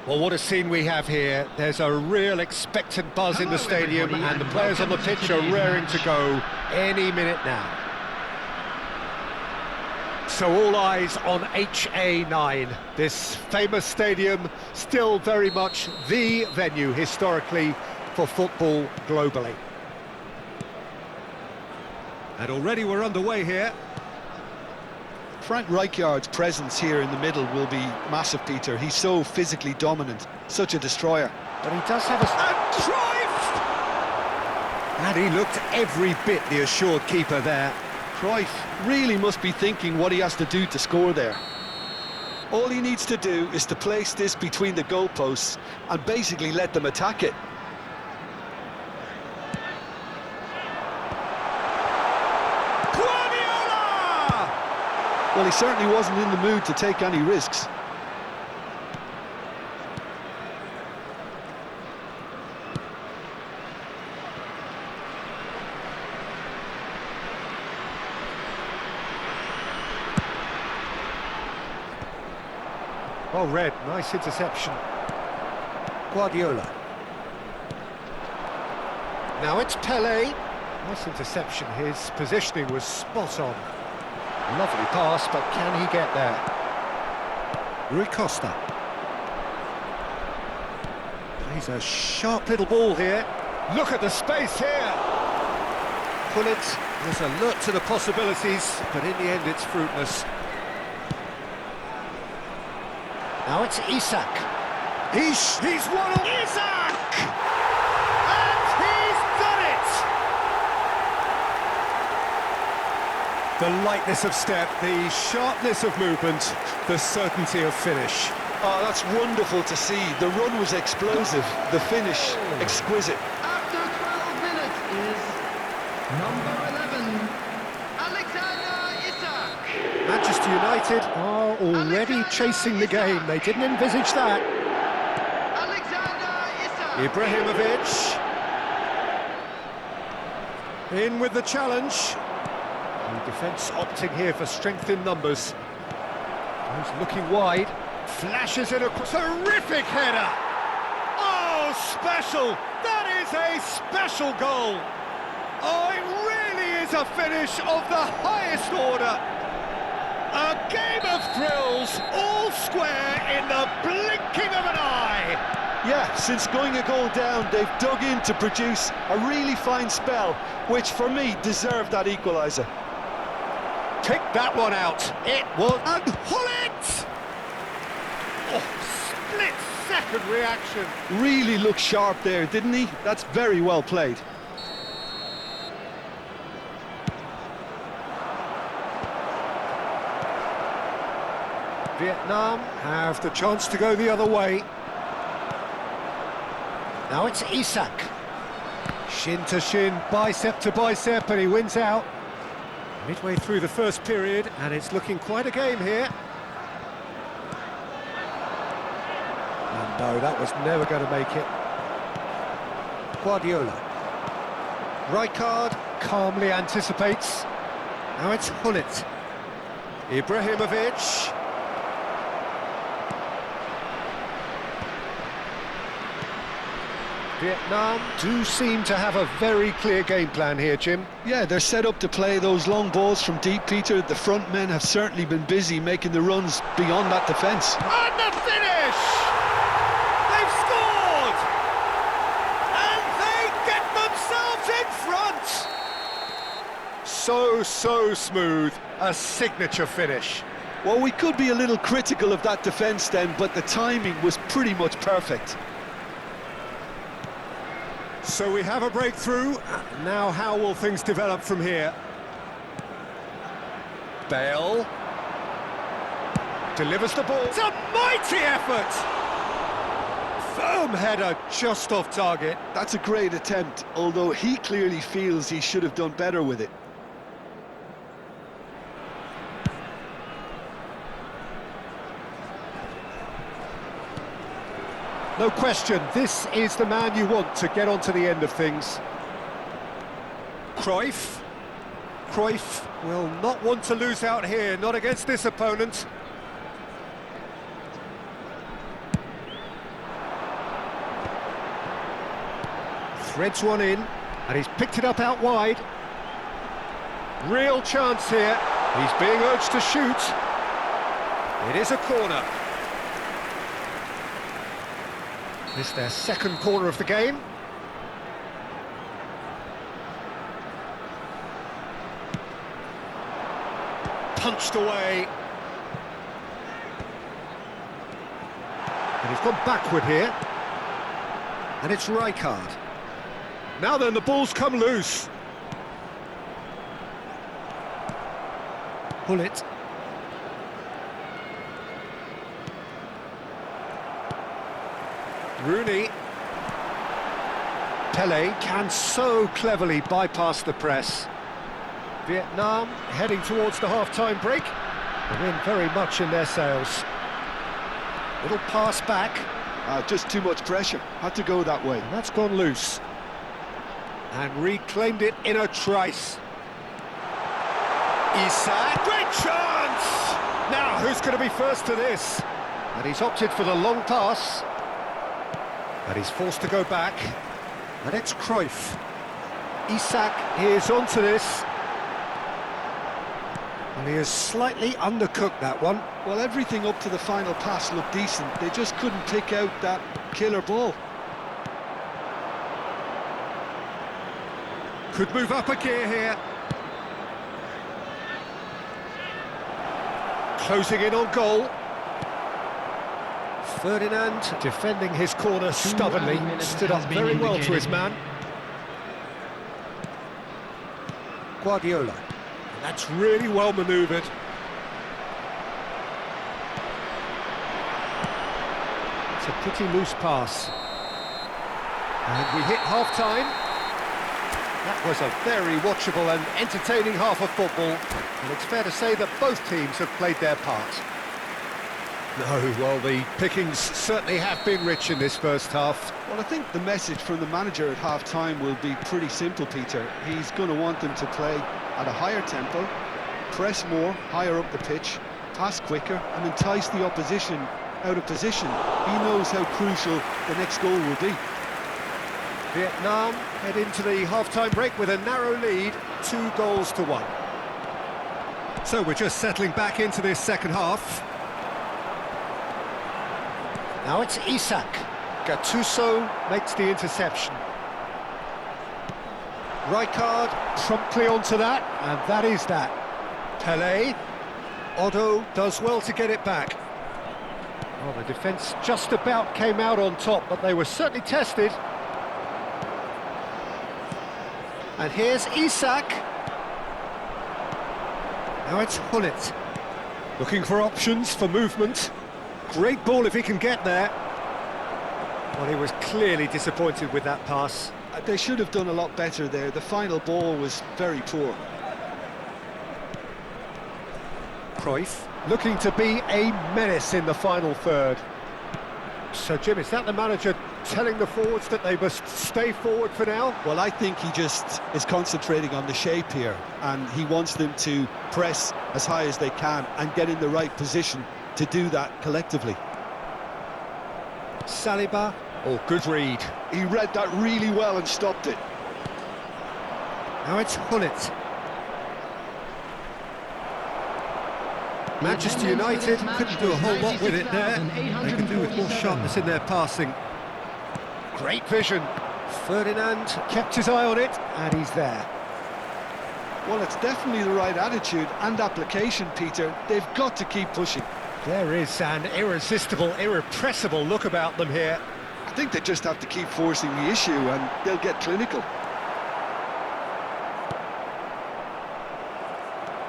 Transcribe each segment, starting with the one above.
Well, what a scene we have here. There's a real expectant buzz in the stadium, and the players on the pitch are raring to go any minute now. So all eyes on HA9, this famous stadium, still very much the venue historically for football globally. And already we're underway here. Frank Rijkaard's presence here in the middle will be massive, Peter. He's so physically dominant, such a destroyer. But he does have a... And Cruyff! And he looked every bit the assured keeper there. Cruyff really must be thinking what he has to do to score there. All he needs to do is to place this between the goalposts and basically let them attack it. Well, he certainly wasn't in the mood to take any risks. Well read, nice interception. Guardiola. Now it's Pelé. Nice interception, his positioning was spot on. Lovely pass, but can he get there? Rui Costa. Plays a sharp little ball here. Look at the space here. Pullet was alert to the possibilities, but in the end it's fruitless. Now it's Isak. He's won on Isak! And he's done it! The lightness of step, the sharpness of movement, the certainty of finish. Oh, that's wonderful to see. The run was explosive, the finish exquisite. After 12 minutes is number 11, Alexander Isak. Manchester United are already chasing the game. They didn't envisage that. Alexander Isak. Ibrahimovic. In with the challenge. The defence opting here for strength in numbers. He's looking wide. Flashes it across. Terrific header! Oh, special! That is a special goal! Oh, it really is a finish of the highest order! A game of thrills, all square in the blinking of an eye! Yeah, since going a goal down, they've dug in to produce a really fine spell, which for me deserved that equaliser. Pick that one out. It was... And pull it! Oh, split-second reaction. Really looked sharp there, didn't he? That's very well played. Vietnam have the chance to go the other way. Now it's Isak. Shin to shin, bicep to bicep, and he wins out. Midway through the first period, and it's looking quite a game here. And no, that was never going to make it. Guardiola. Rijkaard calmly anticipates. Now it's Gullit. Ibrahimovic. Vietnam do seem to have a very clear game plan here, Jim. Yeah, they're set up to play those long balls from deep, Peter. The front men have certainly been busy making the runs beyond that defence. And the finish! They've scored! And they get themselves in front! So smooth. A signature finish. Well, we could be a little critical of that defence then, but the timing was pretty much perfect. So we have a breakthrough. Now how will things develop from here? Bale delivers the ball. It's a mighty effort! Firm header just off target. That's a great attempt, although he clearly feels he should have done better with it. No question, this is the man you want to get onto the end of things. Cruyff. Cruyff will not want to lose out here, not against this opponent. Threads one in, and he's picked it up out wide. Real chance here. He's being urged to shoot. It is a corner. This is their second corner of the game. Punched away. And he's gone backward here. And it's Rijkaard. Now then, the ball's come loose. Pull it. Rooney. Pele can so cleverly bypass the press. Vietnam heading towards the half-time break. The wind very much in their sails. Little pass back. Just too much pressure. Had to go that way. And that's gone loose. And reclaimed it in a trice. Isak, great chance! Now, who's going to be first to this? And he's opted for the long pass. And he's forced to go back. And it's Cruyff. Isak is onto this. And he has slightly undercooked that one. Well, everything up to the final pass looked decent. They just couldn't pick out that killer ball. Could move up a gear here. Closing in on goal. Ferdinand defending his corner stubbornly. Stood up very well to his man. Guardiola. That's really well manoeuvred. It's a pretty loose pass. And we hit half-time. That was a very watchable and entertaining half of football. And it's fair to say that both teams have played their part. No, well, the pickings certainly have been rich in this first half. Well, I think the message from the manager at half-time will be pretty simple, Peter. He's going to want them to play at a higher tempo, press more, higher up the pitch, pass quicker, and entice the opposition out of position. He knows how crucial the next goal will be. Vietnam head into the half-time break with a narrow lead, 2-1. So we're just settling back into this second half. Now it's Isak. Gattuso makes the interception. Rijkaard promptly onto that, and that is that. Pele. Otto does well to get it back. Well, the defence just about came out on top, but they were certainly tested. And here's Isak. Now it's Hullet. Looking for options for movement. Great ball if he can get there. Well, he was clearly disappointed with that pass. They should have done a lot better there. The final ball was very poor. Cruyff looking to be a menace in the final third. So, Jim, is that the manager telling the forwards that they must stay forward for now? Well, I think he just is concentrating on the shape here, and he wants them to press as high as they can and get in the right position to do that collectively. Saliba, oh, good read. He read that really well and stopped it. Now it's Hullet. Manchester United couldn't do a whole lot with it there. They can do with more sharpness in their passing. Great vision. Ferdinand kept his eye on it, and he's there. Well, it's definitely the right attitude and application, Peter. They've got to keep pushing. There is an irresistible, irrepressible look about them here. I think they just have to keep forcing the issue and they'll get clinical.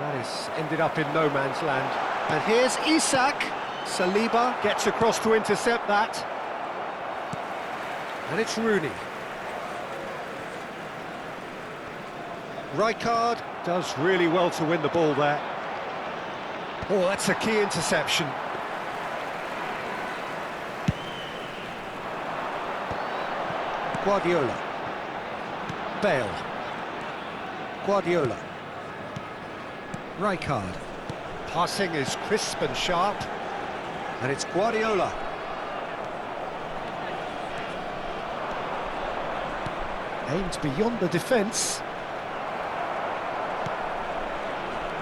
That has ended up in no man's land. And here's Isak. Saliba gets across to intercept that. And it's Rooney. Rijkaard does really well to win the ball there. Oh, that's a key interception. Guardiola. Bale. Guardiola. Rijkaard. Passing is crisp and sharp. And it's Guardiola. Aimed beyond the defence.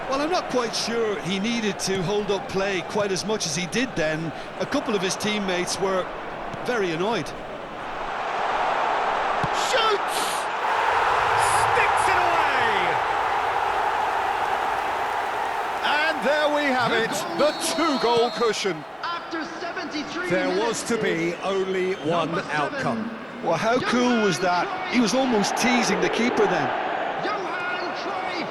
Well, I'm not quite sure he needed to hold up play quite as much as he did then. A couple of his teammates were very annoyed. Shoots! Sticks it away! And there we have it, the two-goal cushion. After 73 There minutes was to be is only one number 7, outcome. Well, how cool was that? He was almost teasing the keeper then. Johan Cruyff.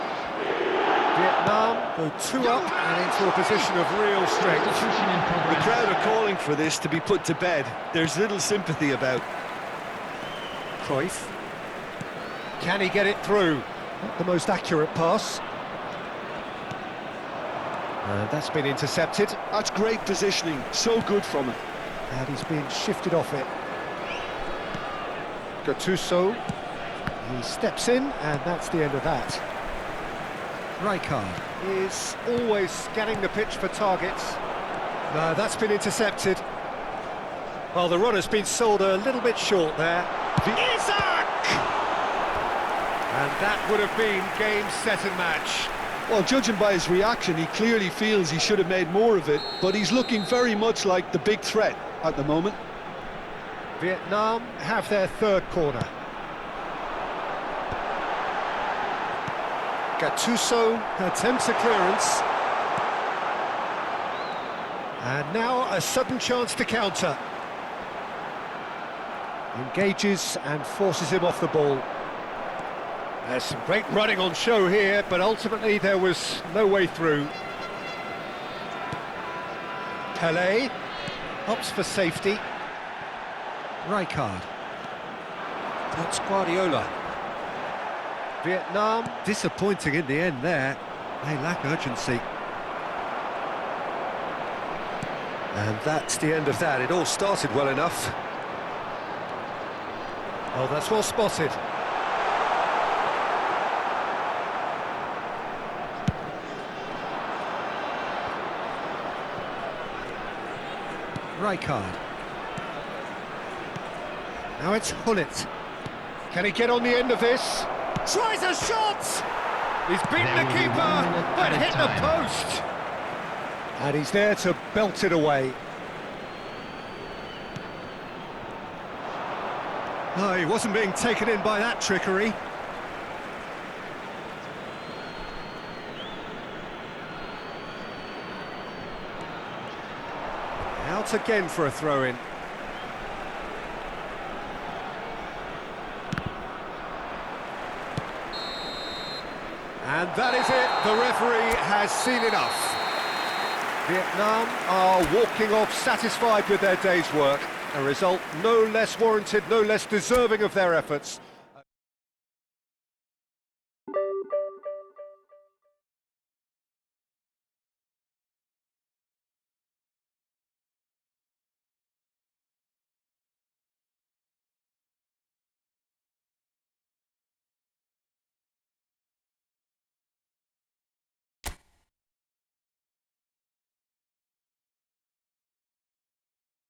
Vietnam go 2 up and into a position of real strength. Substitution in The progress. crowd are calling for this to be put to bed. There's little sympathy about. Cruyff. Can he get it through? Not the most accurate pass. That's been intercepted. That's great positioning, so good from him. And he's being shifted off it. Gattuso. He steps in, and that's the end of that. Rijkaard is always scanning the pitch for targets. No, that's been intercepted. Well, the runner's been sold a little bit short there. Isaac! And that would have been game, set and match. Well, judging by his reaction, he clearly feels he should have made more of it, but he's looking very much like the big threat at the moment. Vietnam have their third corner. Gattuso attempts a clearance. And now a sudden chance to counter. Engages and forces him off the ball. There's some great running on show here, but ultimately there was no way through. Pelé opts for safety. Rijkaard. That's Guardiola. Vietnam disappointing in the end there. They lack urgency. And that's the end of that. It all started well enough. Oh, that's well spotted. Rijkaard. Now it's Hullet. Can he get on the end of this? Tries a shot! He's beaten the keeper, but hit the post! And he's there to belt it away. Oh, he wasn't being taken in by that trickery. Out again for a throw-in. And that is it, the referee has seen enough. Vietnam are walking off satisfied with their day's work. A result no less warranted, no less deserving of their efforts.